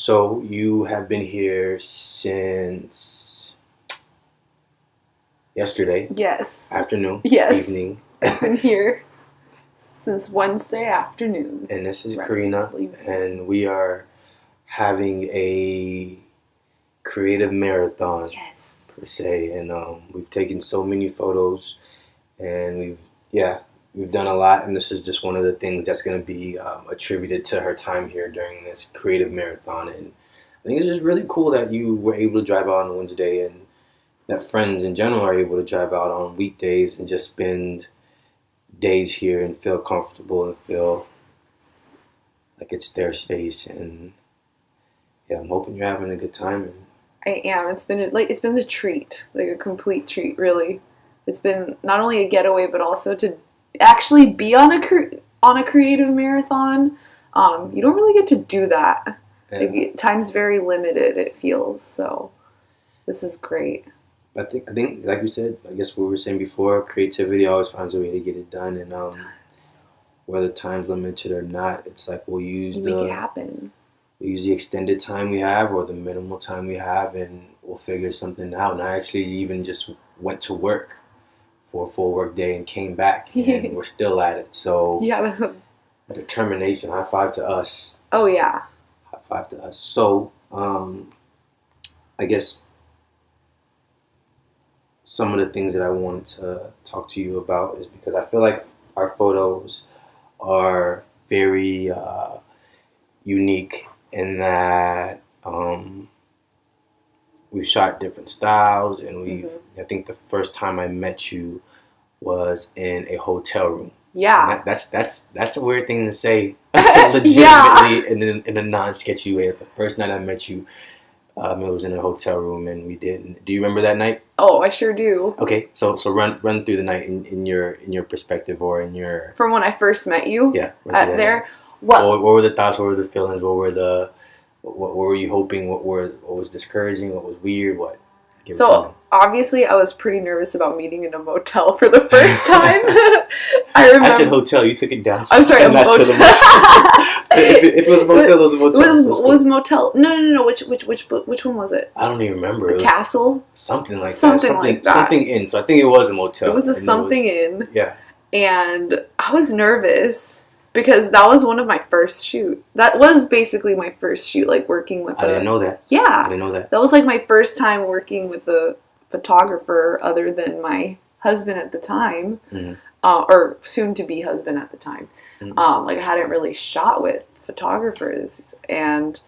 So you have been here since yesterday Yes. afternoon, Yes. evening. I've been here since Wednesday afternoon. And this is Karina, and we are having a creative marathon, Yes. per se. And we've taken so many photos, and we've done a lot. And this is just one of the things that's going to be attributed to her time here during this creative marathon. And I think it's just really cool that you were able to drive out on Wednesday, and that friends in general are able to drive out on weekdays and just spend days here and feel comfortable and feel like it's their space. And yeah, I'm hoping you're having a good time. And I am. It's been a treat, like a complete treat, really. It's been not only a getaway, but also to actually be on a creative marathon. You don't really get to do that. yeah. Like, time's very limited. It feels so. This is great. I think, like you said, I guess what we were saying before, creativity always finds a way to get it done. And whether time's limited or not, it's like we'll use You make it happen. We use the extended time we have or the minimal time we have, and we'll figure something out. And I actually even just went to work for a full work day and came back, and we're still at it. So Yeah. determination. High five to us. Oh yeah. High five to us. So I guess some of the things that I wanted to talk to you about is because I feel like our photos are very unique in that we've shot different styles, and I think the first time I met you was in a hotel room. Yeah. That's a weird thing to say, legitimately, in a non-sketchy way. The first night I met you, it was in a hotel room, and we did. Do you remember that night? Oh, I sure do. Okay, so run through the night in your perspective, or in your from when I first met you. Yeah. There. What were the thoughts? What were the feelings? What were you hoping? What was discouraging? What was weird? So obviously, I was pretty nervous about meeting in a motel for the first time. I remember. I said hotel. You took it down. I'm sorry, a motel. If it was a motel, it was a motel. It was motel. No. Which one was it? I don't even remember. The Castle. Something like that. Something in. So I think it was a motel. It was a something in. Yeah. And I was nervous because that was one of my first shoot. That was basically my first shoot, like working with I didn't know that. Yeah. I didn't know that. That was like my first time working with a photographer other than my husband at the time, or soon-to-be husband at the time. Like I hadn't really shot with photographers, and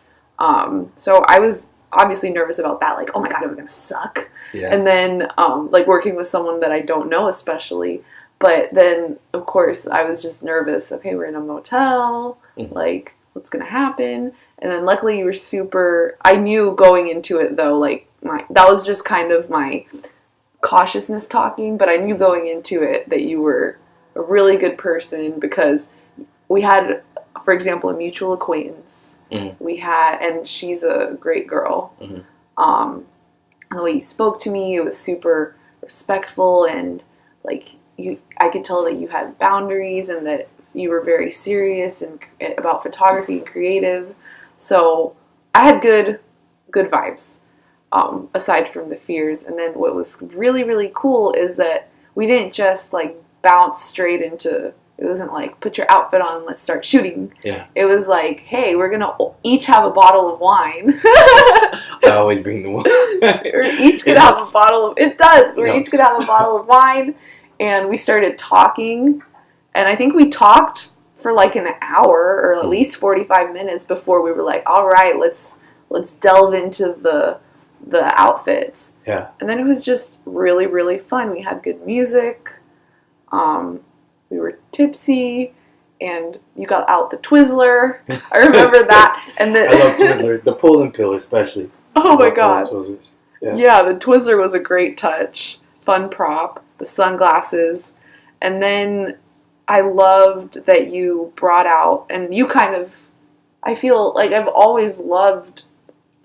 so I was obviously nervous about that. Like, oh my god, am I gonna suck? Yeah. And then like working with someone that I don't know, especially. But then, of course, I was just nervous. Okay, we're in a motel. Like, what's going to happen? And then luckily you were I knew going into it, though, like, that was just kind of my cautiousness talking. But I knew going into it that you were a really good person because we had, for example, a mutual acquaintance. And she's a great girl. And the way you spoke to me, it was super respectful, and, like, I could tell that you had boundaries and that you were very serious and about photography and creative. So I had good vibes, aside from the fears. And then what was really, really cool is that we didn't just like bounce straight into. It wasn't like put your outfit on and let's start shooting. Yeah. It was like, hey, we're gonna each have a bottle of wine. I always bring the wine. Or each could have a bottle of. It does. We each could have a bottle of wine. And we started talking, and I think we talked for like an hour or at least 45 minutes before we were like, all right, let's delve into the outfits. Yeah. And then it was just really, really fun. We had good music. We were tipsy, and you got out the Twizzler. I remember that. And I love Twizzlers, the pull and pill especially. Oh my god. Yeah, the Twizzler was a great touch. Fun prop. The sunglasses, and then I loved that you brought out, and you kind of, I feel like I've always loved,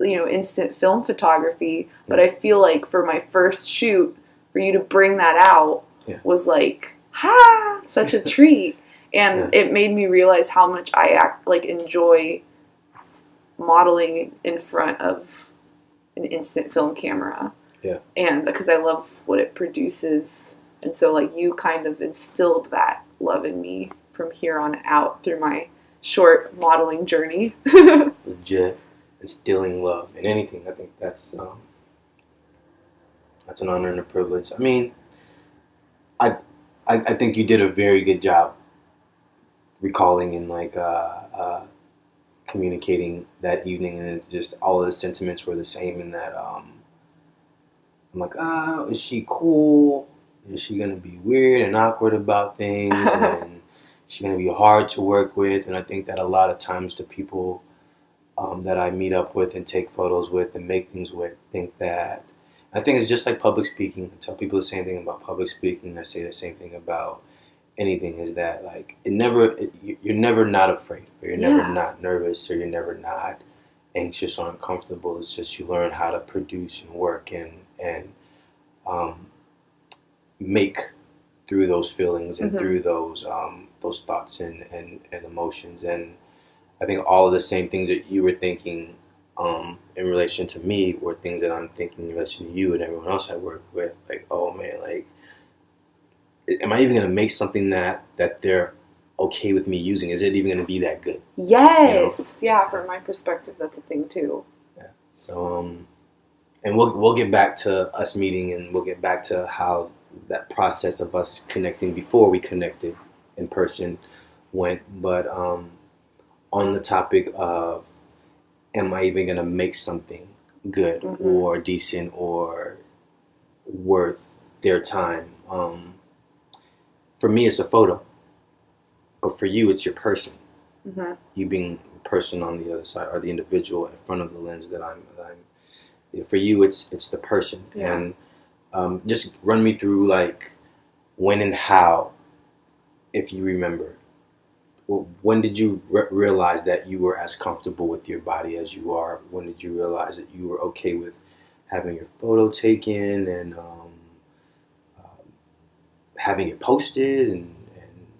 instant film photography, but I feel like for my first shoot, for you to bring that out was like, such a treat, and it made me realize how much I enjoy modeling in front of an instant film camera. Yeah. And because I love what it produces. And so, like, you kind of instilled that love in me from here on out through my short modeling journey. Legit instilling love in anything. I think that's an honor and a privilege. I mean, I think you did a very good job recalling and like communicating that evening, and it's just all of the sentiments were the same. In that, I'm like, is she cool? Is she gonna be weird and awkward about things? And is she gonna be hard to work with? And I think that a lot of times the people that I meet up with and take photos with and make things with think that. I think it's just like public speaking. I tell people the same thing about public speaking. I say the same thing about anything, is that like you're never not afraid, or you're never not nervous, or you're never not anxious or uncomfortable. It's just you learn how to produce and work and make through those feelings and through those thoughts and emotions. And I think all of the same things that you were thinking in relation to me were things that I'm thinking in relation to you and everyone else I work with. Like, oh man, like, am I even going to make something that they're okay with me using? Is it even going to be that good? Yes. You know? Yeah, from my perspective, that's a thing too. Yeah. So, and we'll get back to us meeting, and we'll get back to how that process of us connecting before we connected in person went. But on the topic of, am I even going to make something good or decent or worth their time? For me, it's a photo, but for you, it's your person. You being the person on the other side, or the individual in front of the lens that I'm. For you, it's the person. And just run me through like when and how, if you remember. Well, when did you realize that you were as comfortable with your body as you are? When did you realize that you were okay with having your photo taken and having it posted, and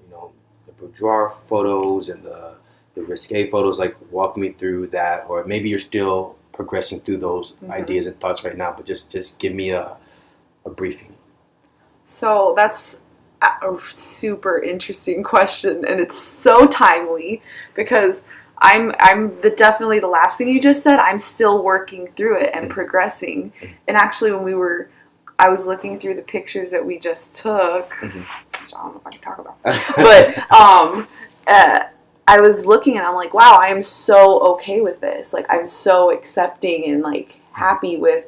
you know, the boudoir photos and the risque photos? Like, walk me through that, or maybe you're still progressing through those ideas and thoughts right now, but just give me a briefing. So that's a super interesting question, and it's so timely because I'm definitely the last thing you just said. I'm still working through it and progressing. And actually, when I was looking through the pictures that we just took, which I don't know if I can talk about, but I was looking and I'm like, wow, I am so okay with this. Like, I'm so accepting and like happy with,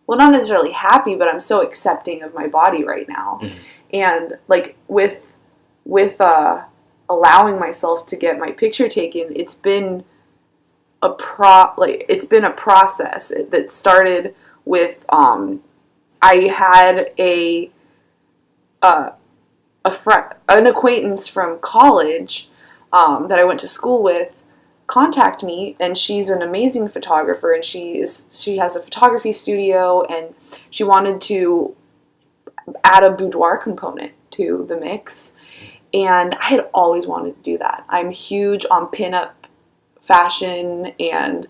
well, not necessarily happy, but I'm so accepting of my body right now. And like with allowing myself to get my picture taken, it's been a process that started with I had an acquaintance from college that I went to school with contact me, and she's an amazing photographer, and she has a photography studio, and she wanted to add a boudoir component to the mix, and I had always wanted to do that. I'm huge on pinup fashion, and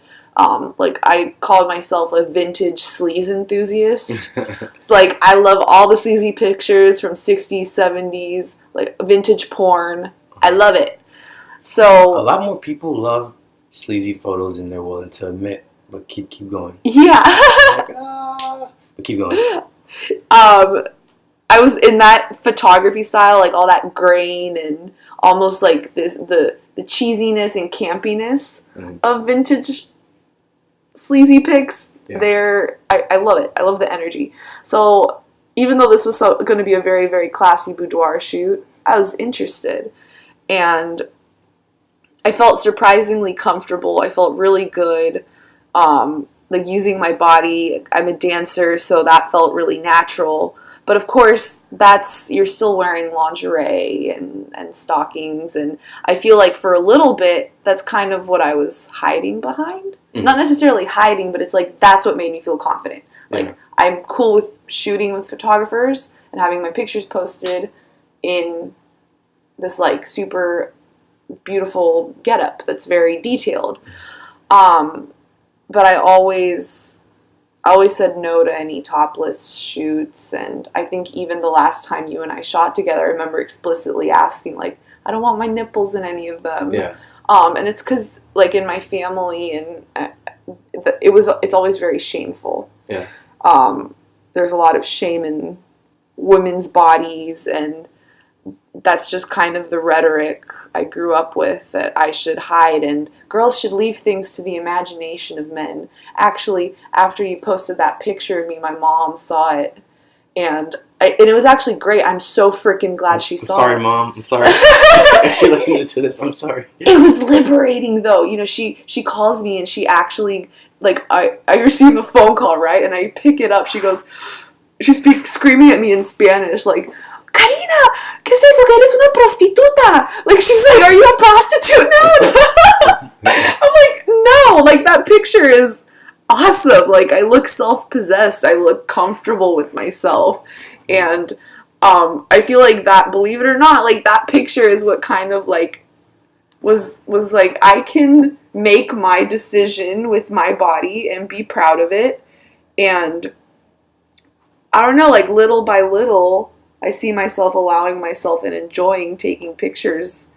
like, I called myself a vintage sleaze enthusiast. Like, I love all the sleazy pictures from 60s, 70s, like vintage porn. I love it. So a lot more people love sleazy photos than they're willing to admit, but keep going. Yeah. But keep going. I was in that photography style, like all that grain and almost like the cheesiness and campiness of vintage sleazy pics. I love it. I love the energy. So even though this was going to be a very, very classy boudoir shoot, I was interested. And I felt surprisingly comfortable. I felt really good, like using my body. I'm a dancer, so that felt really natural. But of course, you're still wearing lingerie and stockings, and I feel like for a little bit, that's kind of what I was hiding behind. Not necessarily hiding, but it's like that's what made me feel confident. Like, I'm cool with shooting with photographers and having my pictures posted in this like super beautiful getup that's very detailed. But I always said no to any topless shoots, and I think even the last time you and I shot together, I remember explicitly asking, like, I don't want my nipples in any of them. Yeah. And it's because, like, in my family, and it's always very shameful. Yeah. There's a lot of shame in women's bodies, and that's just kind of the rhetoric I grew up with, that I should hide and girls should leave things to the imagination of men. Actually, after you posted that picture of me, my mom saw it, and it was actually great. I'm so freaking glad she saw it. I'm sorry, Mom. I'm sorry. If you're listening to this, I'm sorry. It was liberating, though. You know, she calls me, and she actually, like, I receive a phone call, right? And I pick it up. She speaks screaming at me in Spanish, like, Karina, ¿qué es eso? Que eres una prostituta. Like, she's like, are you a prostitute now? I'm like, no. Like, that picture is awesome. Like, I look self-possessed. I look comfortable with myself. And I feel like that, believe it or not, like, that picture is what kind of, like, was like, I can make my decision with my body and be proud of it. And I don't know, like, little by little, I see myself allowing myself and enjoying taking pictures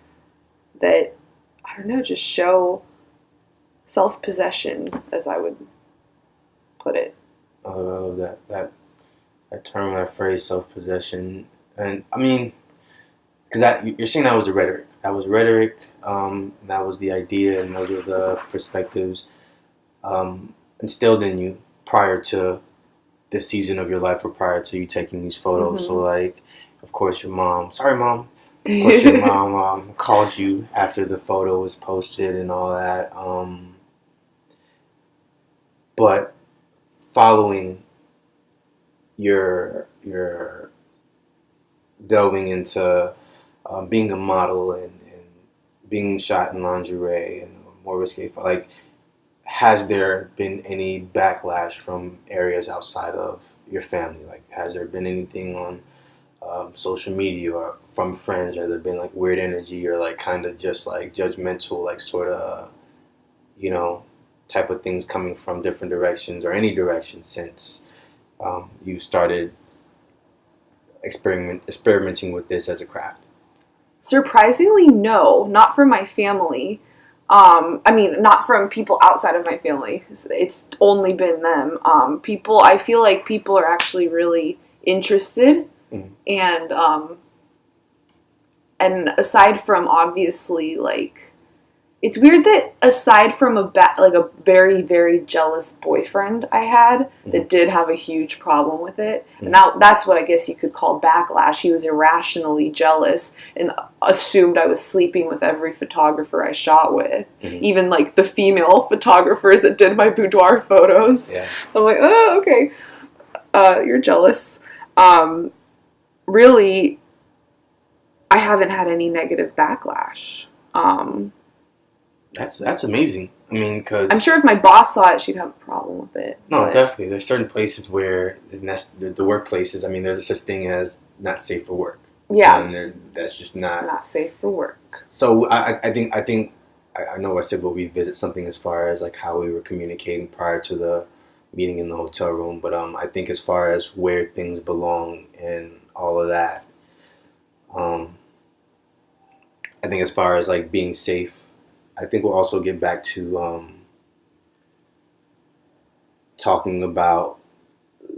that, I don't know, just show self-possession, as I would put it. That term, that phrase, self-possession. And, I mean, because you're saying that was the rhetoric. That was rhetoric, that was the idea, and those were the perspectives instilled in you prior to this season of your life, or prior to you taking these photos. Mm-hmm. So, like, of course your mom, sorry Mom, of course your mom called you after the photo was posted and all that. But following your delving into being a model and being shot in lingerie and more risque, like, has there been any backlash from areas outside of your family? Like, has there been anything on social media or from friends? Has there been, like, weird energy, or, like, kind of just, like, judgmental, like, sort of, you know, type of things coming from different directions, or any direction, since you started experimenting with this as a craft? Surprisingly, no, not from my family. I mean, not from people outside of my family. It's only been them. I feel like people are actually really interested, and aside from, obviously, like, it's weird that aside from a very, very jealous boyfriend I had that did have a huge problem with it, and that's what I guess you could call backlash. He was irrationally jealous and assumed I was sleeping with every photographer I shot with, even, like, the female photographers that did my boudoir photos. Yeah. I'm like, oh, okay, you're jealous. Really, I haven't had any negative backlash. That's amazing. I mean, because I'm sure if my boss saw it, she'd have a problem with it. No, definitely. There's certain places where the workplaces. I mean, there's a such thing as not safe for work. Yeah, and that's just not safe for work. So I think I know I said we'll revisit something as far as, like, how we were communicating prior to the meeting in the hotel room, but I think as far as where things belong and all of that, I think as far as, like, being safe, I think we'll also get back to talking about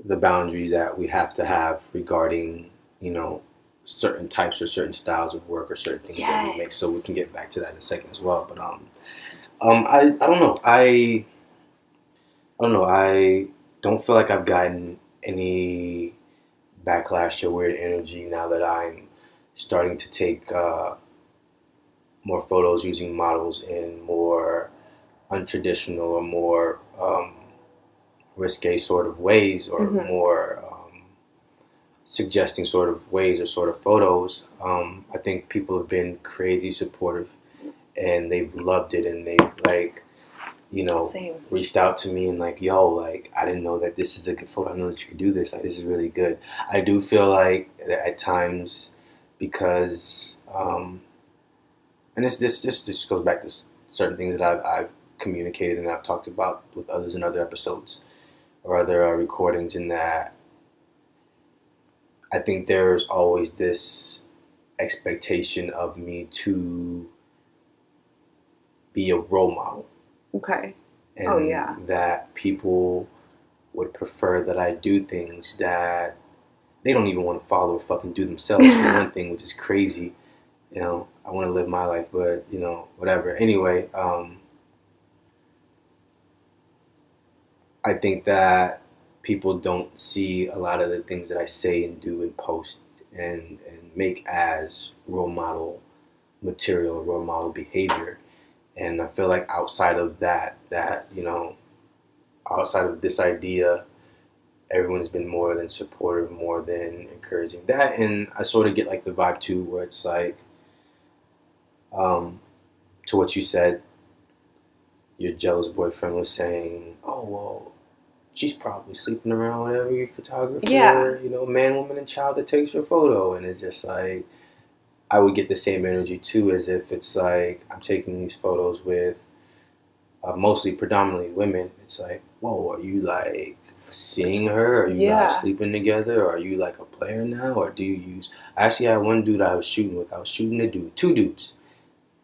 the boundaries that we have to have regarding, you know, certain types or certain styles of work or certain things that we make. So we can get back to that in a second as well. But I don't know. I don't know. I don't feel like I've gotten any backlash or weird energy now that I'm starting to take more photos using models in more untraditional or more risque sort of ways, or more suggesting sort of ways or sort of photos. I think people have been crazy supportive, and they've loved it, and they've, like, you know, reached out to me and, like, yo, like, I didn't know that this is a good photo. I know that you could do this. Like, this is really good. I do feel like at times, because and this just goes back to certain things that I've communicated and I've talked about with others in other episodes or other recordings, in that I think there's always this expectation of me to be a role model. Okay. And that people would prefer that I do things that they don't even want to follow or fucking do themselves. For one thing, which is crazy. You know, I want to live my life, but, you know, whatever. Anyway, I think that people don't see a lot of the things that I say and do and post and make as role model material, role model behavior. And I feel like outside of that, you know, outside of this idea, everyone's been more than supportive, more than encouraging. That, and I sort of get like the vibe too, where it's like, to what you said, your jealous boyfriend was saying, oh, well, she's probably sleeping around with every photographer, you know, man, woman, and child that takes your photo. And it's just like, I would get the same energy too, as if it's like I'm taking these photos with mostly predominantly women. It's like, whoa, are you like seeing her? Are you guys sleeping together? Or are you like a player now? Or do you use... I actually had one dude I was shooting with. I was shooting a dude, two dudes.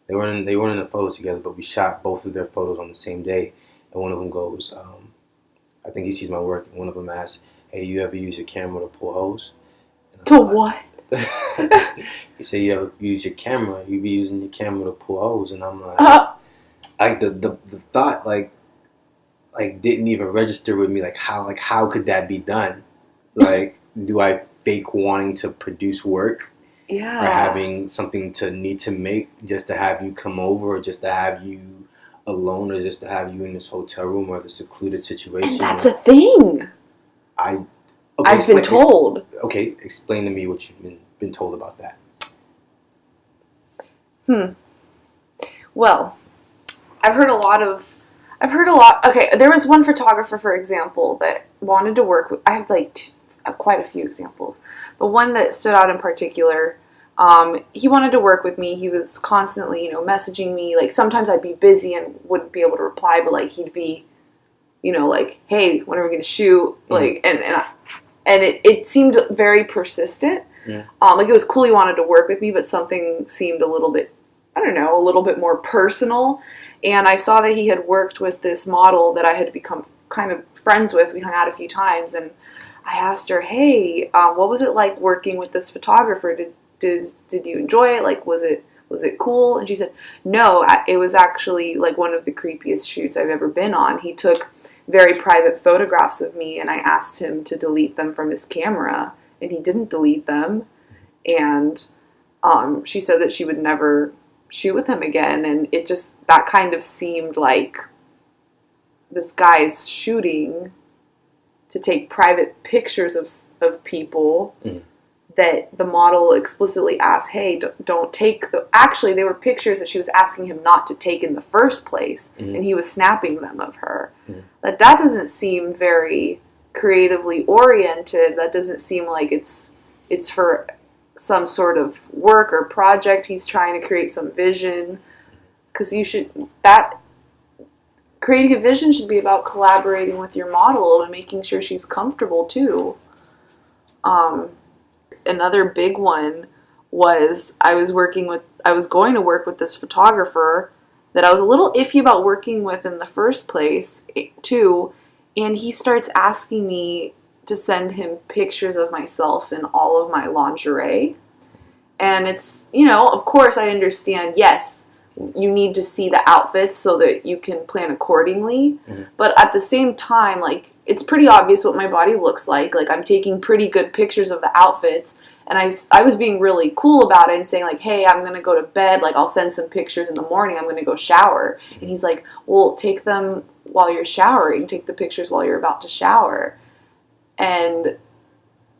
They weren't in the photos together, but we shot both of their photos on the same day. And one of them goes, I think he sees my work, and one of them asks, hey, you ever use your camera to pull hose? To what? He said, you ever use your camera? You be using your camera to pull hose. And I'm like, like the thought like didn't even register with me. Like how could that be done? Like, do I fake wanting to produce work? Yeah. Or having something to need to make just to have you come over, or just to have you alone, or just to have you in this hotel room or the secluded situation? And that's a thing. I've been told. Okay, explain to me what you've been told about that. Well, I've heard a lot. Okay, there was one photographer, for example, that wanted to work with... I have like quite a few examples, but one that stood out in particular. He wanted to work with me. He was constantly, messaging me. Like, sometimes I'd be busy and wouldn't be able to reply, but like he'd be, like, hey, when are we going to shoot? Like, and it seemed very persistent. Yeah. Like, it was cool he wanted to work with me, but something seemed a little bit, I don't know, a little bit more personal. And I saw that he had worked with this model that I had become kind of friends with. We hung out a few times, and I asked her, hey, what was it like working with this photographer? Did you enjoy it? Like, was it cool? And she said, no, it was actually like one of the creepiest shoots I've ever been on. He took very private photographs of me, and I asked him to delete them from his camera, and he didn't delete them. And she said that she would never shoot with him again. And it just, that kind of seemed like this guy's shooting to take private pictures of people that the model explicitly asked, hey, don't take the... Actually, they were pictures that she was asking him not to take in the first place, and he was snapping them of her. That doesn't seem very creatively oriented. That doesn't seem like it's for some sort of work or project. He's trying to create some vision. Because creating a vision should be about collaborating with your model and making sure she's comfortable too. Another big one was I was going to work with this photographer that I was a little iffy about working with in the first place too, and he starts asking me to send him pictures of myself in all of my lingerie. And it's, of course I understand, yes, you need to see the outfits so that you can plan accordingly. But at the same time, like, it's pretty obvious what my body looks like. Like, I'm taking pretty good pictures of the outfits. And I was being really cool about it and saying, like, hey, I'm going to go to bed. Like, I'll send some pictures in the morning. I'm going to go shower. And he's like, well, take them while you're showering. Take the pictures while you're about to shower. And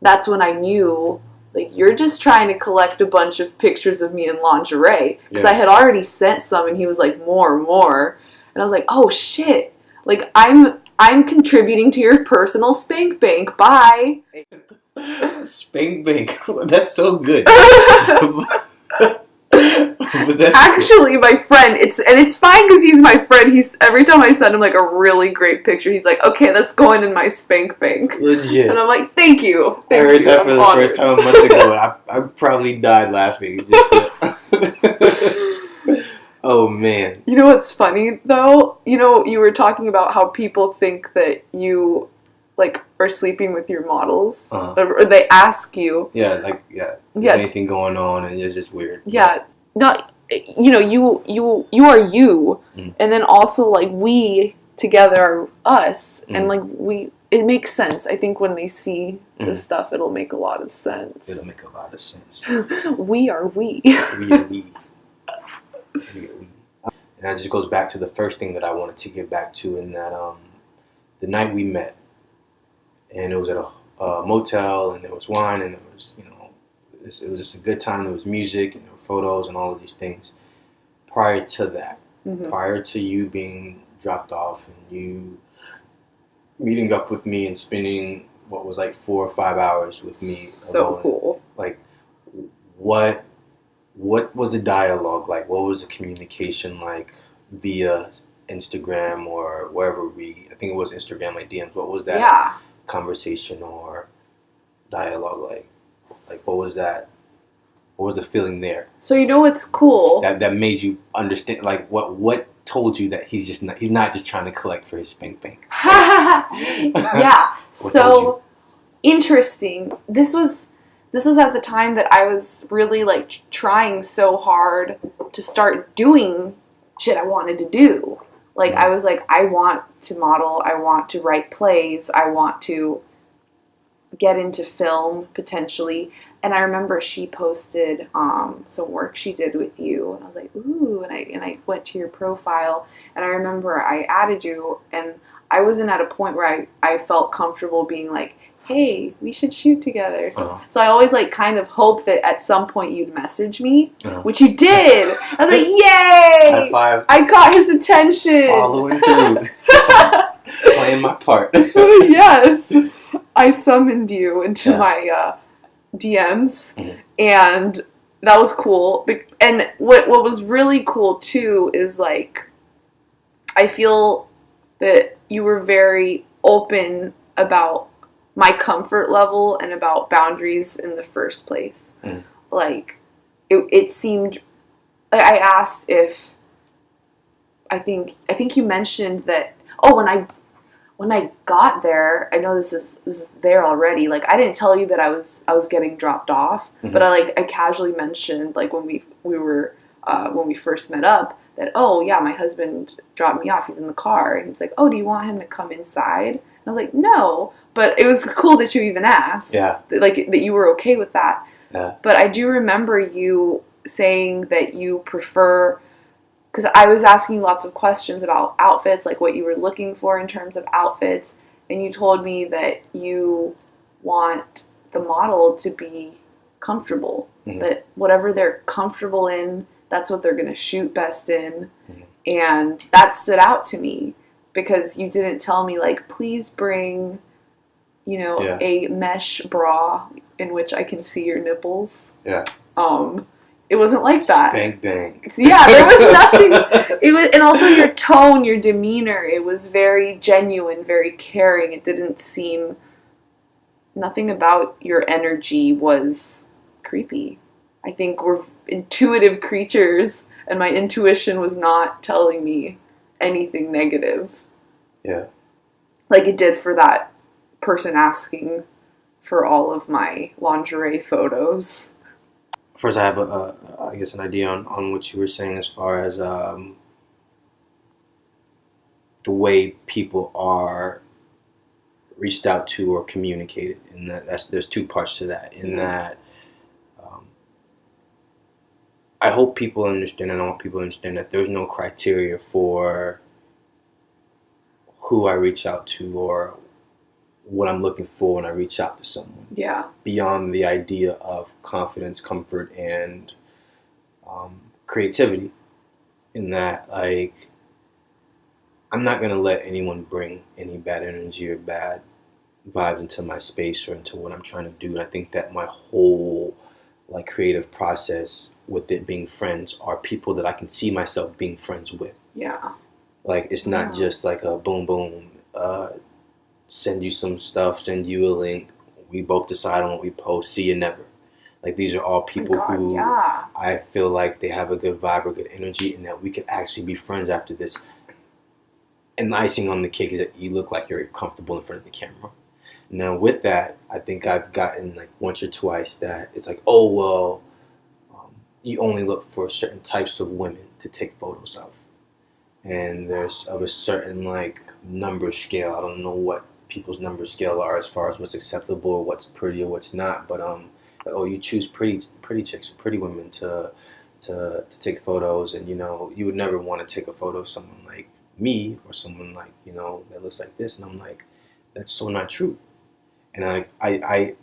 that's when I knew... like, you're just trying to collect a bunch of pictures of me in lingerie. Because I had already sent some, and he was like, more. And I was like, oh, shit. Like, I'm contributing to your personal spank bank. Bye. Spank bank. That's so good. But that's actually my friend. It's fine because he's my friend. He's every time I send him like a really great picture, he's like, okay, that's going in my spank bank. legit. And I'm like, thank you. I heard that I'm for the honored. first time a month ago. I probably died laughing. Oh man. You know what's funny though? You know, you were talking about how people think that you like are sleeping with your models, or they ask you. Yeah, There's anything going on, and it's just weird. Yeah, not. You know, you are you, and then also like we together are us, and like it makes sense. I think when they see this stuff, it'll make a lot of sense. It'll make a lot of sense. We are we. We are we. And that just goes back to the first thing that I wanted to get back to, in that the night we met, and it was at a motel, and there was wine, and there was, it was just a good time. There was music, and there were photos, and all of these things. Prior to that, prior to you being dropped off, and you meeting up with me and spending what was like 4 or 5 hours with me. So alone, cool. Like, what was the dialogue like? What was the communication like via Instagram or wherever I think it was Instagram, like DMs. What was that conversation or dialogue like? Like, what was that? What was the feeling there? So you know what's cool? That made you understand, like, what told you that he's not just trying to collect for his spank bank? Yeah. So interesting. This was at the time that I was really like trying so hard to start doing shit I wanted to do. Like I was like, I want to model, I want to write plays, I want to get into film potentially. And I remember she posted some work she did with you, and I was like, ooh, and I went to your profile, and I remember I added you, and I wasn't at a point where I felt comfortable being like, hey, we should shoot together. So I always like kind of hoped that at some point you'd message me, which you did. I was like, yay! High five. I got his attention. Following through. Playing my part. Yes. I summoned you into my DMs, and that was cool. And what was really cool too is like, I feel that you were very open about my comfort level and about boundaries in the first place. Like, it seemed, like I asked if, I think you mentioned that, when I got there, I know this is there already, like I didn't tell you that I was getting dropped off, but I casually mentioned, like when we first met up, that, oh yeah, my husband dropped me off, he's in the car, and he was like, oh, do you want him to come inside? And I was like, no, but it was cool that you even asked. Yeah. That you were okay with that. Yeah. But I do remember you saying that you prefer, because I was asking lots of questions about outfits, like what you were looking for in terms of outfits, and you told me that you want the model to be comfortable, that whatever they're comfortable in, that's what they're going to shoot best in, and that stood out to me. Because you didn't tell me, like, please bring, a mesh bra in which I can see your nipples. Yeah. It wasn't like that. Spank bang. Yeah, there was nothing. It was, and also your tone, your demeanor. It was very genuine, very caring. It didn't seem. Nothing about your energy was creepy. I think we're intuitive creatures, and my intuition was not telling me anything negative. Yeah. Like it did for that person asking for all of my lingerie photos. First, I have I guess an idea on what you were saying as far as the way people are reached out to or communicated. And there's two parts to that. In that, I hope people understand, and I want people to understand that there's no criteria for who I reach out to or what I'm looking for when I reach out to someone. Yeah. Beyond the idea of confidence, comfort, and creativity. In that, like, I'm not going to let anyone bring any bad energy or bad vibes into my space or into what I'm trying to do. And I think that my whole, like, creative process with it being friends are people that I can see myself being friends with. Yeah. Like, it's not just like a boom, boom, send you some stuff, send you a link. We both decide on what we post. See you never. Like, these are all people who I feel like they have a good vibe or good energy, and that we could actually be friends after this. And the icing on the cake is that you look like you're comfortable in front of the camera. Now, with that, I think I've gotten like once or twice that it's like, oh, well, you only look for certain types of women to take photos of. And there's of a certain like number scale. I don't know what people's number scale are as far as what's acceptable or what's pretty or what's not. But oh, you choose pretty chicks or pretty women to take photos, and you would never want to take a photo of someone like me or someone like that looks like this. And I'm like, that's so not true. And I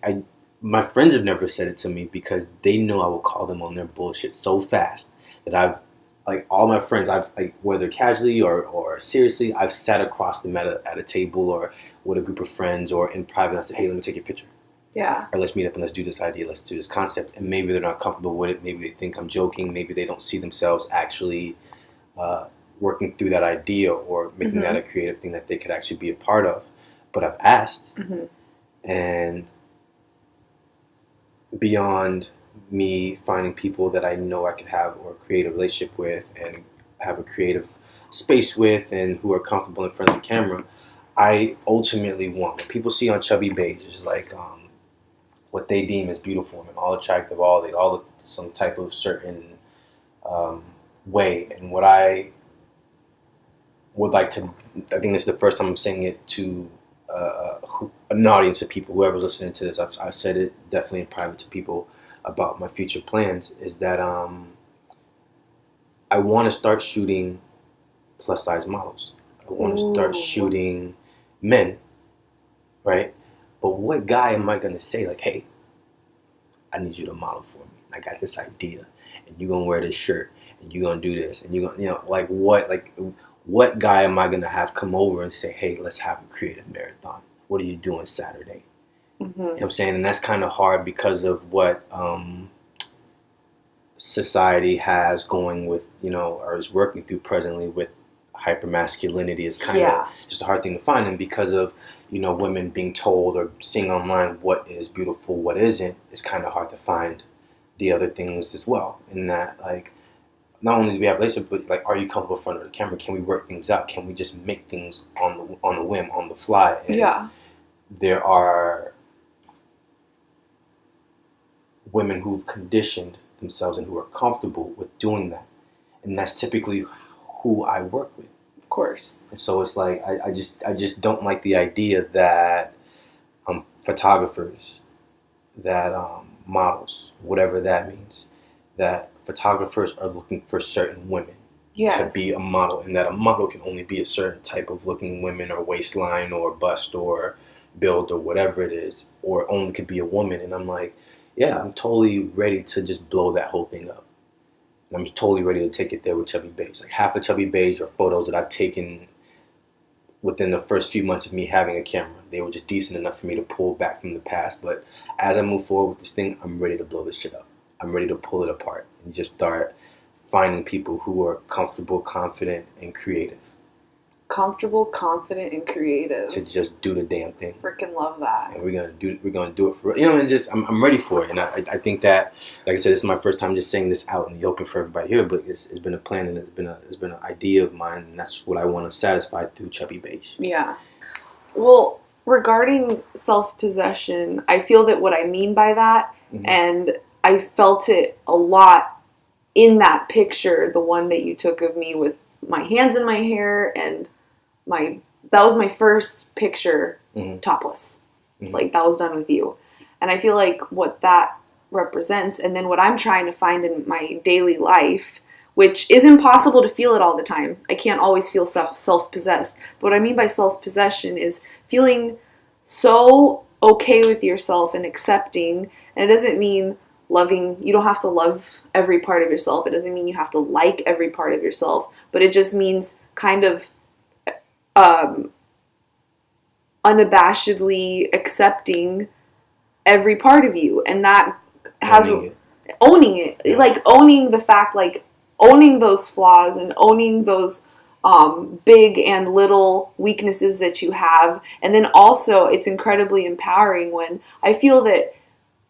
my friends have never said it to me because they know I will call them on their bullshit so fast that I've like all my friends, I've like whether casually or seriously, I've sat across them at a table or with a group of friends or in private. And I said, hey, let me take your picture. Yeah. Or let's meet up and let's do this idea, let's do this concept. And maybe they're not comfortable with it. Maybe they think I'm joking. Maybe they don't see themselves actually working through that idea or making that a creative thing that they could actually be a part of. But I've asked, and beyond me finding people that I know I could have or create a relationship with and have a creative space with and who are comfortable in front of the camera, I ultimately want what people see on Chubby Beige is like what they deem as beautiful and all attractive, all some type of certain way. And what I would like to, I think this is the first time I'm saying it to an audience of people, whoever's listening to this. I've said it definitely in private to people about my future plans, is that I want to start shooting plus size models. I want to start shooting men, right? But what guy am I going to say like, hey, I need you to model for me. I got this idea, and you're going to wear this shirt, and you're going to do this, and you're going to, what guy am I going to have come over and say, hey, let's have a creative marathon? What are you doing Saturday? You know what I'm saying? And that's kind of hard because of what society has going with, or is working through presently with hypermasculinity. Is kind of just a hard thing to find. And because of, women being told or seeing online what is beautiful, what isn't, it's kind of hard to find the other things as well. In that, like, not only do we have relationships, but like, are you comfortable in front of the camera? Can we work things out? Can we just make things on the whim, on the fly? And there are women who've conditioned themselves and who are comfortable with doing that, and that's typically who I work with. Of course. And so it's like I just don't like the idea that photographers, that models, whatever that means, that photographers are looking for certain women to be a model, and that a model can only be a certain type of looking women or waistline or bust or build or whatever it is, or only could be a woman. And I'm like, yeah, I'm totally ready to just blow that whole thing up. And I'm totally ready to take it there with Chubby Beige. Like, half of Chubby Beige are photos that I've taken within the first few months of me having a camera. They were just decent enough for me to pull back from the past. But as I move forward with this thing, I'm ready to blow this shit up. I'm ready to pull it apart and just start finding people who are comfortable, confident, and creative. Comfortable, confident, and creative. To just do the damn thing. Freaking love that. And we're gonna do it for and just I'm ready for it. And I think that, like I said, this is my first time just saying this out in the open for everybody here. But it's been a plan, and it's been an idea of mine, and that's what I want to satisfy through Chubby Beige. Yeah. Well, regarding self-possession, I feel that what I mean by that, and I felt it a lot in that picture, the one that you took of me with my hands in my hair, and that was my first picture topless. Like, that was done with you. And I feel like what that represents, and then what I'm trying to find in my daily life, which is impossible to feel it all the time. I can't always feel self-possessed. But what I mean by self-possession is feeling so okay with yourself and accepting. And it doesn't mean loving. You don't have to love every part of yourself. It doesn't mean you have to like every part of yourself. But it just means kind of unabashedly accepting every part of you. And that has owning it, like owning the fact, like owning those flaws and owning those big and little weaknesses that you have. And then also it's incredibly empowering when I feel that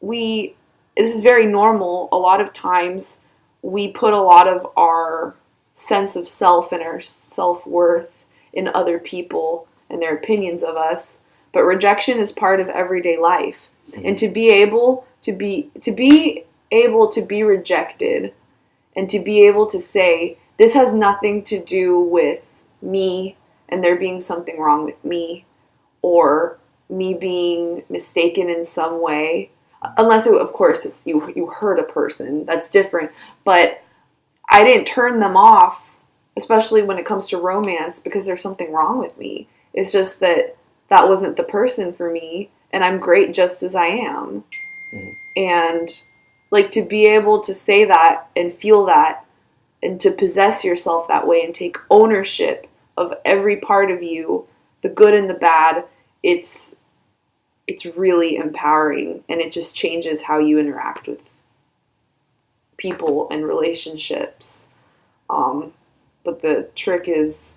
this is very normal. A lot of times we put a lot of our sense of self and our self-worth in other people and their opinions of us. But rejection is part of everyday life. Mm-hmm. And to be able to be rejected and to be able to say, this has nothing to do with me and there being something wrong with me or me being mistaken in some way. Unless, of course, it's you hurt a person. That's different. But I didn't turn them off, especially when it comes to romance, because there's something wrong with me. It's just that wasn't the person for me, and I'm great just as I am. Mm. And, like, to be able to say that and feel that and to possess yourself that way and take ownership of every part of you, the good and the bad, it's really empowering, and it just changes how you interact with people and relationships. But the trick is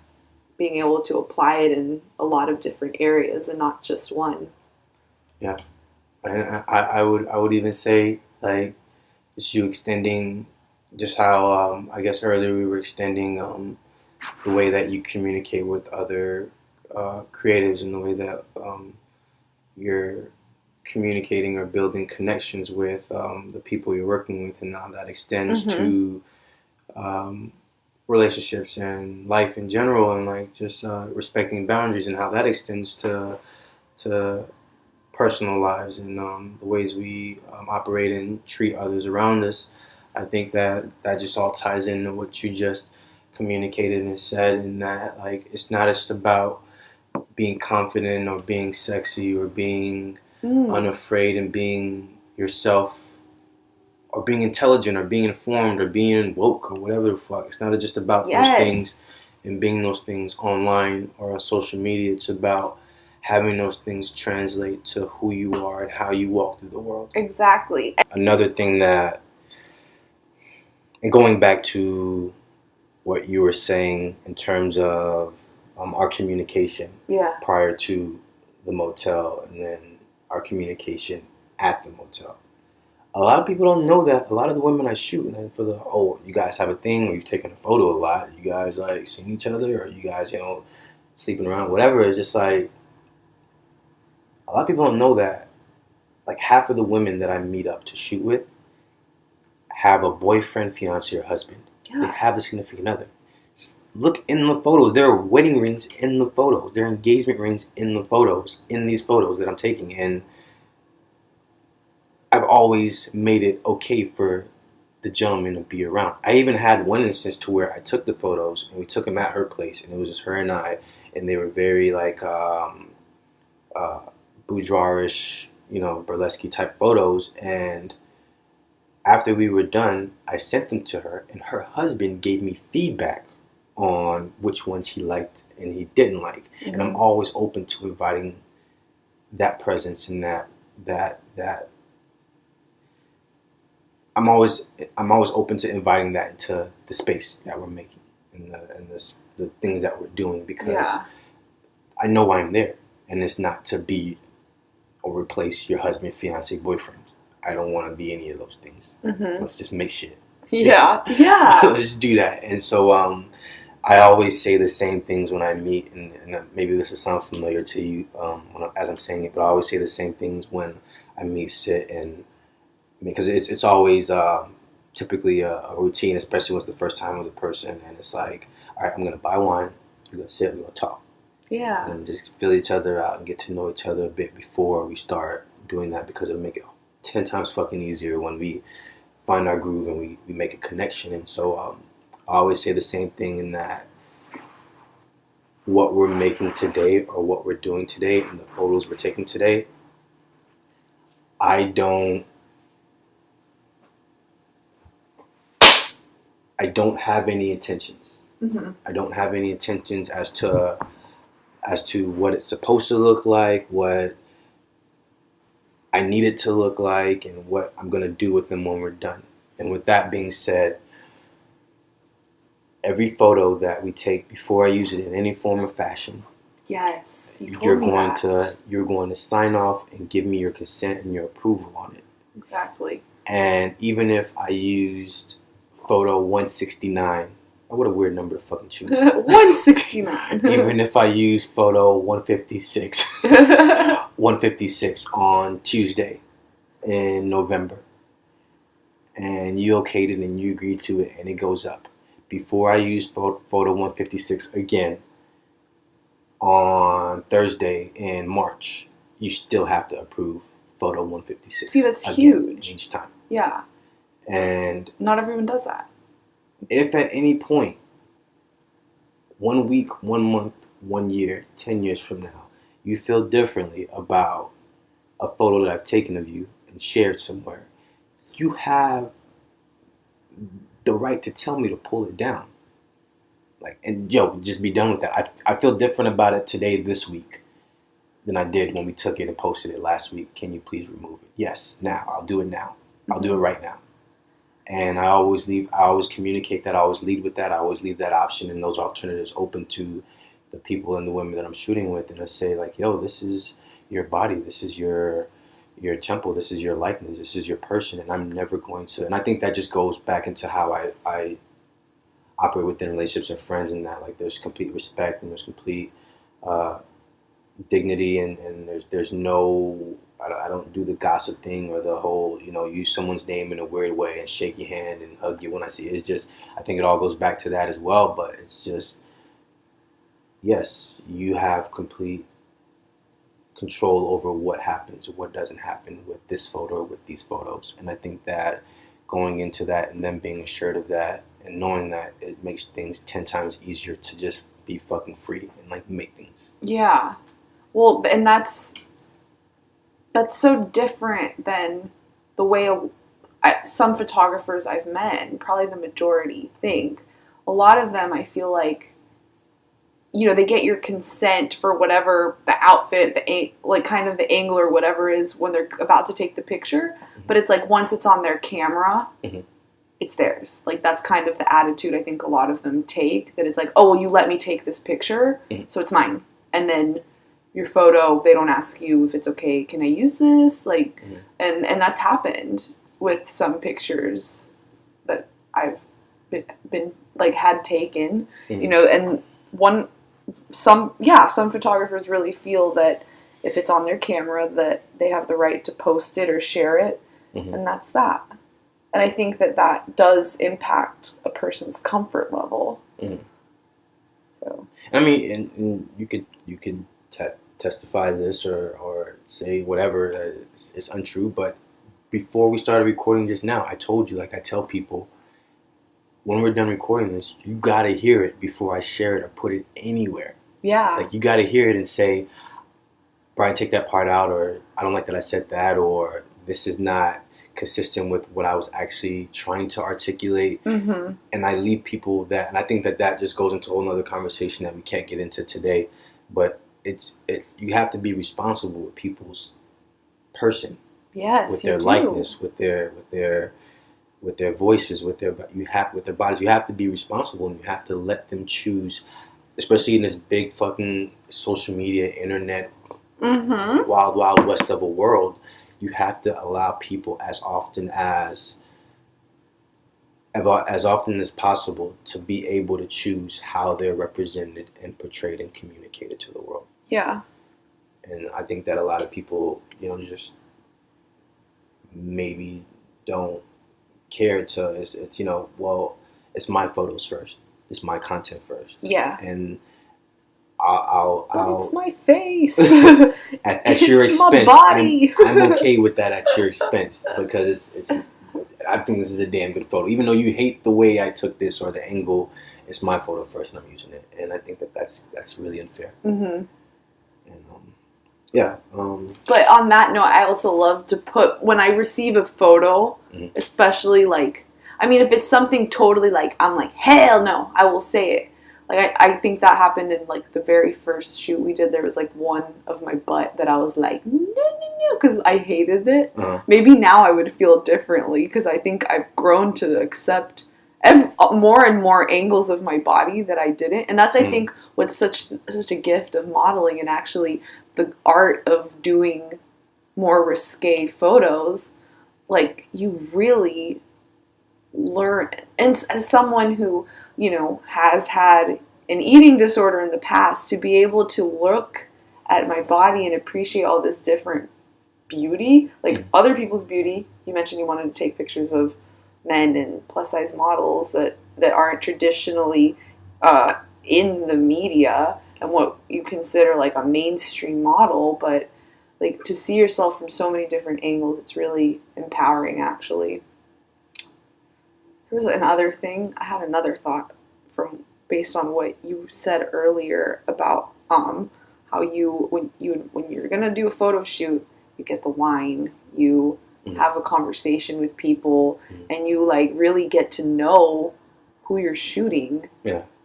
being able to apply it in a lot of different areas and not just one. Yeah, and I would even say, like, it's you extending just how I guess earlier we were extending the way that you communicate with other creatives and the way that you're communicating or building connections with the people you're working with, and now that extends to relationships and life in general, and like just respecting boundaries and how that extends to personal lives and the ways we operate and treat others around us. I think that just all ties into what you just communicated and said, and that like it's not just about being confident or being sexy or being unafraid and being yourself or being intelligent or being informed or being woke or whatever the fuck. It's not just about those things and being those things online or on social media. It's about having those things translate to who you are and how you walk through the world. Exactly. Another thing that, and going back to what you were saying in terms of our communication prior to the motel and then our communication at the motel. A lot of people don't know that. A lot of the women I shoot, and then for the, you guys have a thing where you've taken a photo a lot. You guys like seeing each other, or you guys, sleeping around, whatever. It's just like, a lot of people don't know that like half of the women that I meet up to shoot with have a boyfriend, fiance, or husband. Yeah. They have a significant other. Look in the photos. There are wedding rings in the photos. There are engagement rings in the photos, in these photos that I'm taking. And I've always made it okay for the gentleman to be around. I even had one instance to where I took the photos and we took them at her place, and it was just her and I, and they were very like boudoirish, burlesque type photos. And after we were done, I sent them to her, and her husband gave me feedback on which ones he liked and he didn't like. Mm-hmm. And I'm always open to inviting that presence and that I'm always open to inviting that into the space that we're making and the things that we're doing, because I know I'm there, and it's not to be or replace your husband, fiance, boyfriend. I don't want to be any of those things. Mm-hmm. Let's just make shit. Yeah. Let's just do that. And so I always say the same things when I meet, and maybe this will sound familiar to you as I'm saying it, but I always say the same things when I meet Sit, and because it's always typically a routine, especially when it's the first time with a person, and it's like, all right, I'm going to buy wine, we're going to sit, we're going to talk. Yeah. And just feel each other out and get to know each other a bit before we start doing that, because it'll make it 10 times fucking easier when we find our groove and we make a connection. And so I always say the same thing, in that what we're making today or what we're doing today and the photos we're taking today, I don't have any intentions. Mm-hmm. I don't have any intentions as to what it's supposed to look like, what I need it to look like, and what I'm going to do with them when we're done. And with that being said, every photo that we take before I use it in any form or fashion, Yes, you you're told me going that. you're going to sign off and give me your consent and your approval on it. Exactly. And even if I used photo 169, what a weird number to fucking choose. 169. Even if I use photo 156, 156 on Tuesday in November, and you okayed it and you agreed to it and it goes up. Before I use photo 156 again on Thursday in March, you still have to approve photo 156. See, that's again, huge. Each time. Yeah. And not everyone does that. If at any point, 1 week, 1 month, 1 year, 10 years from now, you feel differently about a photo that I've taken of you and shared somewhere, you have the right to tell me to pull it down. And just be done with that. I feel different about it today, this week, than I did when we took it and posted it last week. Can you please remove it? Yes, now. I'll do it now. I'll do it right now. And I always communicate that. I always lead with that. I always leave that option and those alternatives open to the people and the women that I'm shooting with. And I say, like, yo, this is your body. This is your temple. This is your likeness. This is your person. And I'm never going to. And I think that just goes back into how I operate within relationships and friends, and that, like, there's complete respect and there's complete dignity, and there's no, I don't do the gossip thing or the whole, use someone's name in a weird way and shake your hand and hug you when I see it. It's just, I think it all goes back to that as well, but it's just, yes, you have complete control over what happens or what doesn't happen with this photo or with these photos. And I think that going into that and then being assured of that and knowing that, it makes things 10 times easier to just be fucking free and, like, make things. Yeah. Well, and that's so different than the way some photographers I've met, and probably the majority, think. A lot of them, I feel like, they get your consent for whatever the outfit, kind of the angle or whatever is when they're about to take the picture. Mm-hmm. But it's like once it's on their camera, mm-hmm. it's theirs. Like, that's kind of the attitude I think a lot of them take. That it's like, oh, well, you let me take this picture, mm-hmm. so it's mine. And then your photo, they don't ask you if it's okay. Can I use this? Like, mm-hmm. and that's happened with some pictures that I've been had taken, mm-hmm. and some photographers really feel that if it's on their camera that they have the right to post it or share it, mm-hmm. and that's that. And I think that does impact a person's comfort level. Mm-hmm. So, I mean, and you could testify this or say whatever is untrue, but before we started recording just now, I told you, like I tell people, when we're done recording this, you gotta hear it before I share it or put it anywhere. Yeah. Like, you gotta hear it and say, Brian, take that part out, or I don't like that I said that, or this is not consistent with what I was actually trying to articulate. Mm-hmm. And I leave people that, and I think that just goes into a whole other conversation that we can't get into today, but you have to be responsible with people's person. Yes, with their likeness, with their voices, with their bodies. You have to be responsible, and you have to let them choose, especially in this big fucking social media, internet, mm-hmm. wild west of a world. You have to allow people as often as possible to be able to choose how they're represented and portrayed and communicated to the world. Yeah. And I think that a lot of people, just maybe don't care to, it's well, it's my photos first. It's my content first. Yeah. And it's my face. at your expense. My body. I'm okay with that at your expense, because it's I think this is a damn good photo. Even though you hate the way I took this or the angle, it's my photo first and I'm using it. And I think that's really unfair. Mm-hmm. And yeah. But on that note, I also love to put, when I receive a photo, mm-hmm. especially if it's something totally I'm like, hell no, I will say it. I think that happened in the very first shoot we did. There was one of my butt that I was like, no, because I hated it. Uh-huh. Maybe now I would feel differently because I think I've grown to accept more and more angles of my body that I didn't. And that's, I think, what's such a gift of modeling and actually the art of doing more risque photos. Like, you really learn. And as someone who, has had an eating disorder in the past, to be able to look at my body and appreciate all this different beauty, like other people's beauty. You mentioned you wanted to take pictures of men and plus size models that aren't traditionally in the media and what you consider like a mainstream model, but like to see yourself from so many different angles, it's really empowering. Actually, there was another thing. I had another thought based on what you said earlier about how when you're gonna do a photo shoot, you get the wine, you have a conversation with people, and you like really get to know who you're shooting,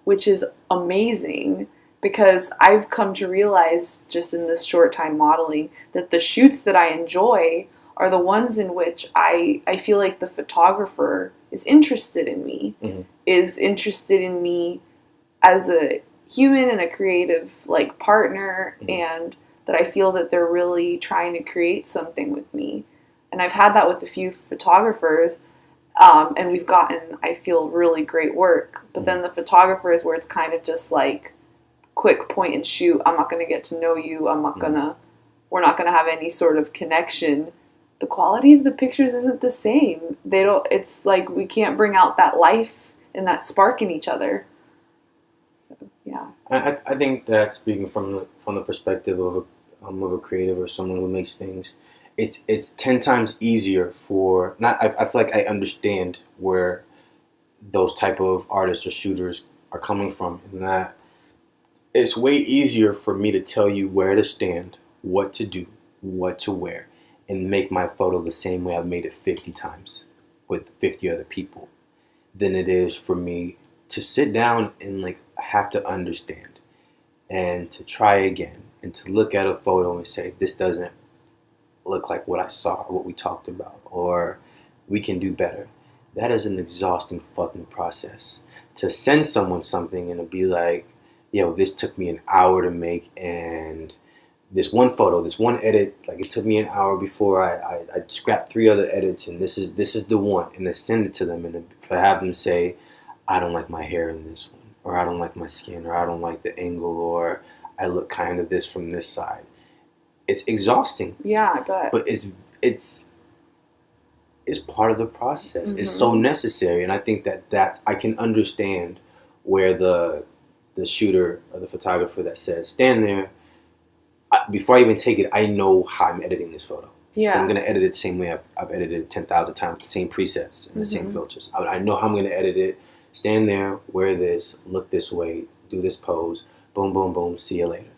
which is amazing. Because I've come to realize just in this short time modeling that the shoots that I enjoy are the ones in which I feel like the photographer is interested in me, is interested in me as a human and a creative like partner, and that I feel that they're really trying to create something with me. And I've had that with a few photographers, and we've gotten, I feel, really great work. But then the photographers where it's kind of just like quick point and shoot, I'm not going to get to know you, we're not going to have any sort of connection. The quality of the pictures isn't the same. It's like we can't bring out that life and that spark in each other. Yeah. I think that speaking from the perspective of a creative or someone who makes things, it's 10 times easier for I feel like I understand where those type of artists or shooters are coming from, in that it's way easier for me to tell you where to stand, what to do, what to wear, and make my photo the same way I've made it 50 times with 50 other people than it is for me to sit down and like have to understand and to try again and to look at a photo and say, this doesn't look like what I saw or what we talked about, or we can do better. That is an exhausting fucking process. To send someone something and to be like, yo, this took me an hour to make, and this one photo, this one edit, like it took me an hour before I scrapped 3 other edits, and this is the one, and to send it to them and to have them say, I don't like my hair in this one, or I don't like my skin, or I don't like the angle, or I look kind of this from this side. It's exhausting. Yeah, I bet. But it's part of the process. It's so necessary, and I think that I can understand where the shooter or the photographer that says, stand there. Before I even take it, I know how I'm editing this photo. Yeah. I'm going to edit it the same way I've edited it 10,000 times, the same presets and the same filters. I know how I'm going to edit it. Stand there, wear this, look this way, do this pose, boom, boom, boom, see you later.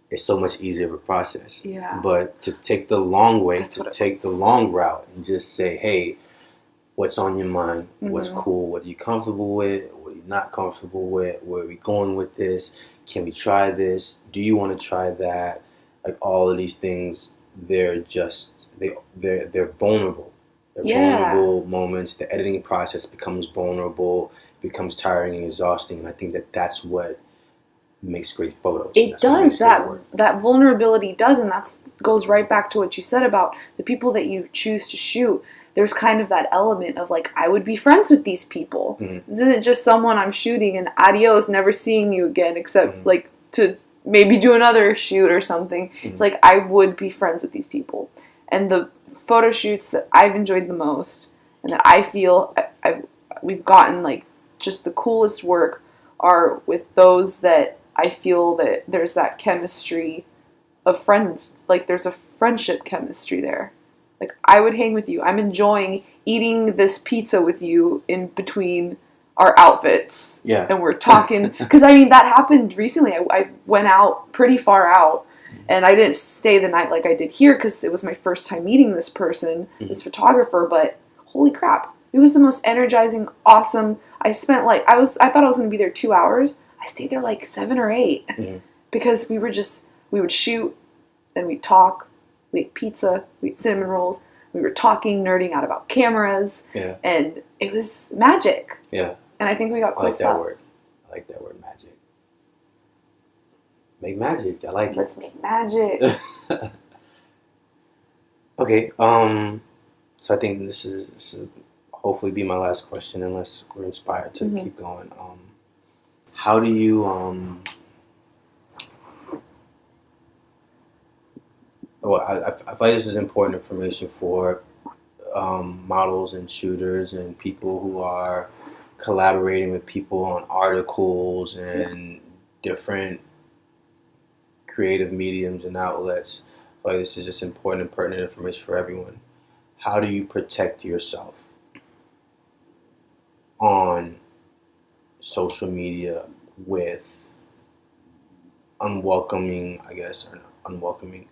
It's so much easier of a process. Yeah. But to take the long way, to take the long route and just say, hey, what's on your mind? What's cool? What are you comfortable with? What are you not comfortable with? Where are we going with this? Can we try this? Do you want to try that? Like all of these things, they're vulnerable. They're vulnerable moments. The editing process becomes vulnerable, becomes tiring and exhausting. And I think that's what makes great photos. It does. That vulnerability does, and that goes right back to what you said about the people that you choose to shoot. There's kind of that element of like, I would be friends with these people. This isn't just someone I'm shooting and adios, never seeing you again, except like to maybe do another shoot or something. It's like, I would be friends with these people. And the photo shoots that I've enjoyed the most and that I feel we've gotten like just the coolest work are with those that I feel that there's that chemistry of friends. Like there's a friendship chemistry there. Like, I would hang with you. I'm enjoying eating this pizza with you in between our outfits. Yeah. And we're talking. Because, I mean, that happened recently. I went out pretty far out. And I didn't stay the night like I did here because it was my first time meeting this person, this photographer. But, holy crap. It was the most energizing, awesome. I spent like, I thought I was going to be there 2 hours. I stayed there like 7 or 8. Because we would shoot, then we'd talk, we ate pizza, we ate cinnamon rolls, we were talking, nerding out about cameras, and it was magic. Yeah. And I think we got close up. I like that word, magic. Make magic. I like it. Let's make magic. Okay. So I think this is hopefully be my last question, unless we're inspired to keep going. How do you Well, I feel like this is important information for models and shooters and people who are collaborating with people on articles and different creative mediums and outlets. I feel like this is just important and pertinent information for everyone. How do you protect yourself on social media with unwelcoming, I guess, or unwelcoming,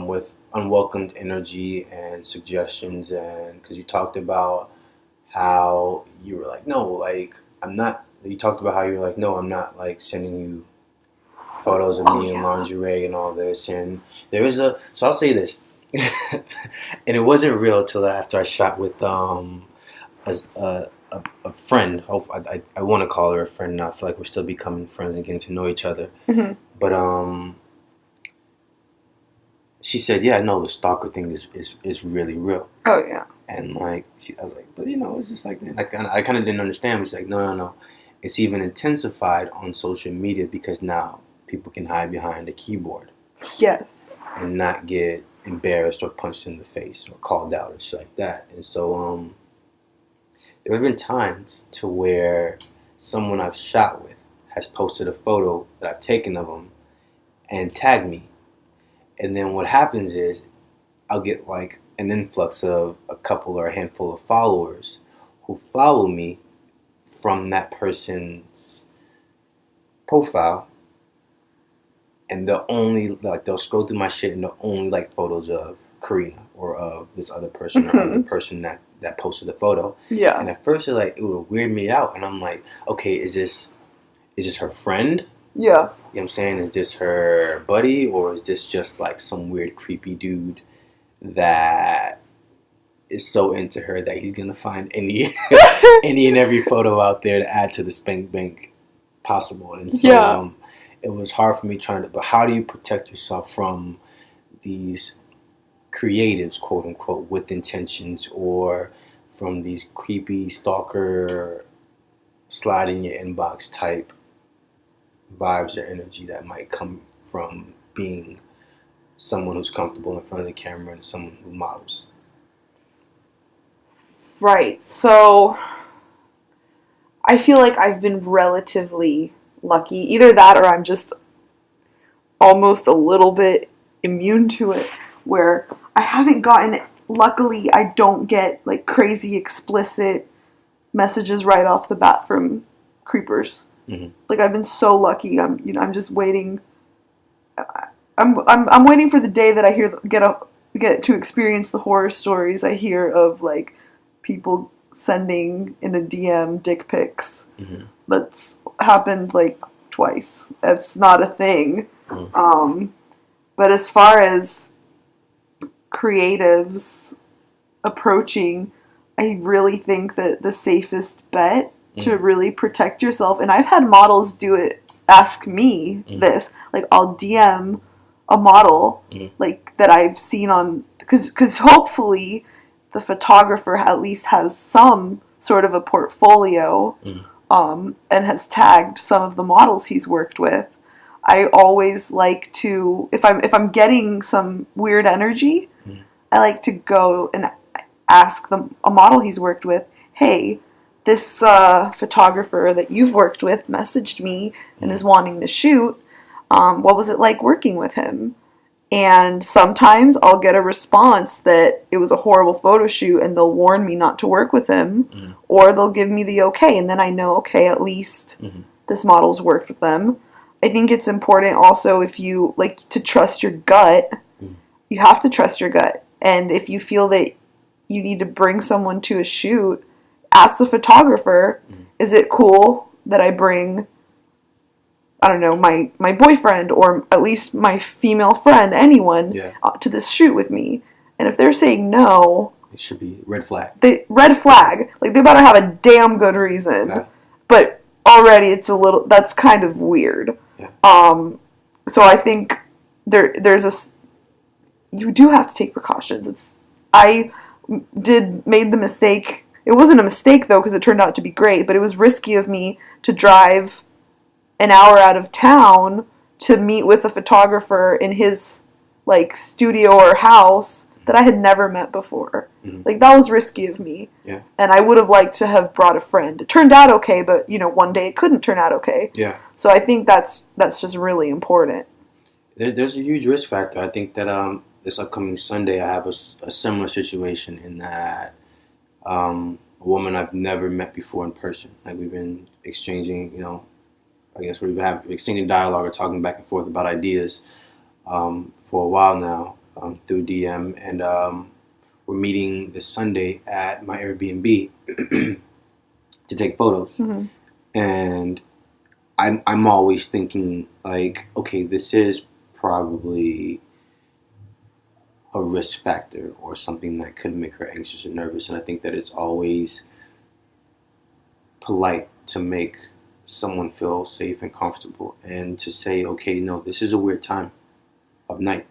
with unwelcomed energy and suggestions? And because you talked about how you were like, no, like, I'm not, you talked about how you were like, no, I'm not like sending you photos of me in lingerie and all this. And there is so I'll say this, and it wasn't real till after I shot with a friend. I want to call her a friend now. I feel like we're still becoming friends and getting to know each other. But she said, yeah, no, the stalker thing is really real. Oh, yeah. And like, I was like, but it's just like, I kind of didn't understand. It's like, no. It's even intensified on social media because now people can hide behind a keyboard. Yes. And not get embarrassed or punched in the face or called out and shit like that. And so there have been times to where someone I've shot with has posted a photo that I've taken of them and tagged me. And then what happens is I'll get like an influx of a couple or a handful of followers who follow me from that person's profile. And they'll scroll through my shit and they'll only like photos of Karina or of this other person or other person that posted the photo. Yeah. And at first it would weird me out. And I'm like, okay, is this her friend? Yeah. You know what I'm saying? Is this her buddy, or is this just like some weird creepy dude that is so into her that he's gonna find any and every photo out there to add to the spank bank possible? And so it was hard for me but how do you protect yourself from these creatives, quote unquote, with intentions, or from these creepy stalker slide in your inbox type vibes or energy that might come from being someone who's comfortable in front of the camera and someone who models? Right. So I feel like I've been relatively lucky. Either that or I'm just almost a little bit immune to it, where I haven't gotten, luckily I don't get like crazy explicit messages right off the bat from creepers. Like, I've been so lucky. I'm just waiting. I'm waiting for the day that I get to experience the horror stories I hear of, like, people sending in a DM dick pics. That's happened like twice. It's not a thing. But as far as creatives approaching, I really think that the safest bet to really protect yourself, and I've had models ask me this, like, I'll DM a model like that I've seen on, because hopefully the photographer at least has some sort of a portfolio and has tagged some of the models he's worked with. I always like to, if I'm getting some weird energy, I like to go and ask a model he's worked with, hey, this photographer that you've worked with messaged me and is wanting to shoot. What was it like working with him? And sometimes I'll get a response that it was a horrible photo shoot and they'll warn me not to work with him, or they'll give me the okay, and then I know, okay, at least this model's worked with them. I think it's important also, if you like to trust your gut, you have to trust your gut. And if you feel that you need to bring someone to a shoot, ask the photographer, is it cool that I bring I don't know, my boyfriend or at least my female friend, anyone, to this shoot with me. And if they're saying no, it should be red flag. Red flag. Like, they better have a damn good reason. Yeah. But already that's kind of weird. Yeah. So I think you do have to take precautions. I made the mistake. It wasn't a mistake, though, because it turned out to be great, but it was risky of me to drive an hour out of town to meet with a photographer in his, like, studio or house that I had never met before. Mm-hmm. Like, that was risky of me. Yeah. And I would have liked to have brought a friend. It turned out okay, but, one day it couldn't turn out okay. Yeah. So I think that's just really important. There's a huge risk factor. I think that this upcoming Sunday I have a similar situation in that a woman I've never met before in person. Like, we've been exchanging, I guess we've been exchanging dialogue or talking back and forth about ideas for a while now through DM, and we're meeting this Sunday at my Airbnb to take photos. Mm-hmm. And I'm always thinking, like, okay, this is probably a risk factor or something that could make her anxious or nervous, and I think that it's always polite to make someone feel safe and comfortable, and to say, okay, no, this is a weird time of night,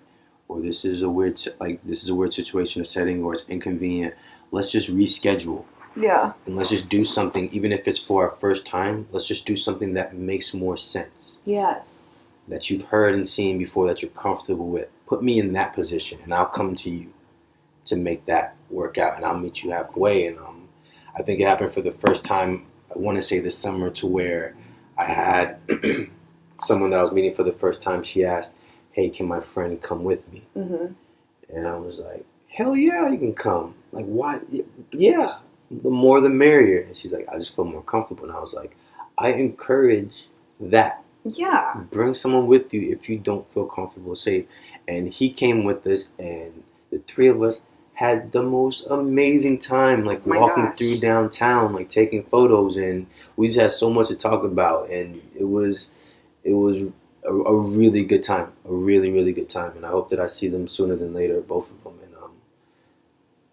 or this is a weird situation or setting, or it's inconvenient. Let's just reschedule. Yeah. And let's just do something, even if it's for our first time. Let's just do something that makes more sense. Yes. That you've heard and seen before, that you're comfortable with. Put me in that position, and I'll come to you to make that work out, and I'll meet you halfway. And I think it happened for the first time, I want to say this summer, to where I had someone that I was meeting for the first time. She asked, hey, can my friend come with me? Mm-hmm. And I was like, hell yeah, you can come. Like, why? Yeah, the more the merrier. And she's like, I just feel more comfortable. And I was like, I encourage that. Yeah. Bring someone with you if you don't feel comfortable, safe. And he came with us, and the three of us had the most amazing time, like walking through downtown, like taking photos, and we just had so much to talk about, and it was a really good time, a really, really good time. And I hope that I see them sooner than later, both of them.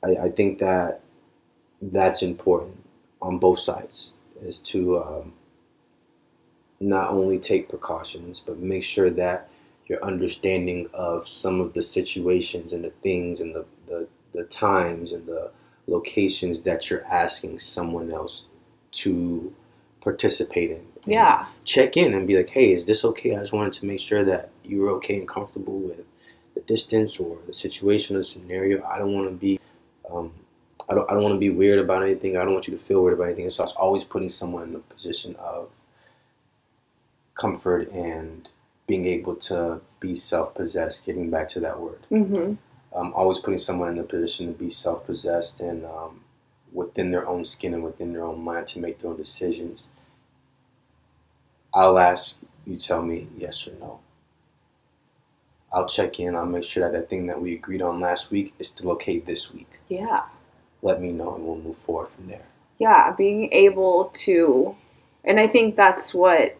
And I think that that's important on both sides, is to not only take precautions, but make sure that you're understanding of some of the situations and the things and the times and the locations that you're asking someone else to participate in. Yeah. Check in and be like, hey, is this okay? I just wanted to make sure that you were okay and comfortable with the distance or the situation or the scenario. I don't want to be I don't want to be weird about anything. I don't want you to feel weird about anything. So it's always putting someone in a position of comfort and being able to be self-possessed, getting back to that word. Mm-hmm. Always putting someone in a position to be self-possessed and within their own skin and within their own mind to make their own decisions. I'll ask, you tell me yes or no. I'll check in, I'll make sure that thing that we agreed on last week is still okay this week. Yeah. Let me know and we'll move forward from there. Yeah, being able to, and I think that's what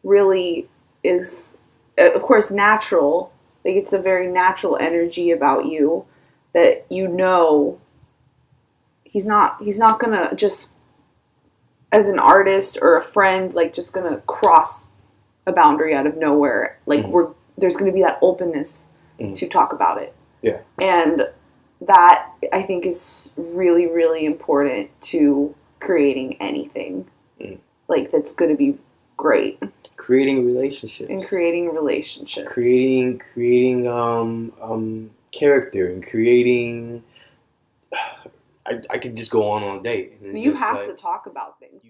really is, of course, natural. Like, it's a very natural energy about you that he's not gonna just, as an artist or a friend, like, just gonna cross a boundary out of nowhere. Like, Mm-hmm. There's gonna be that openness to talk about it. Yeah. And that, I think, is really, really important to creating anything. Like, that's gonna be great. Creating relationships. Creating character and creating. I could just go on all day. You have to talk about things.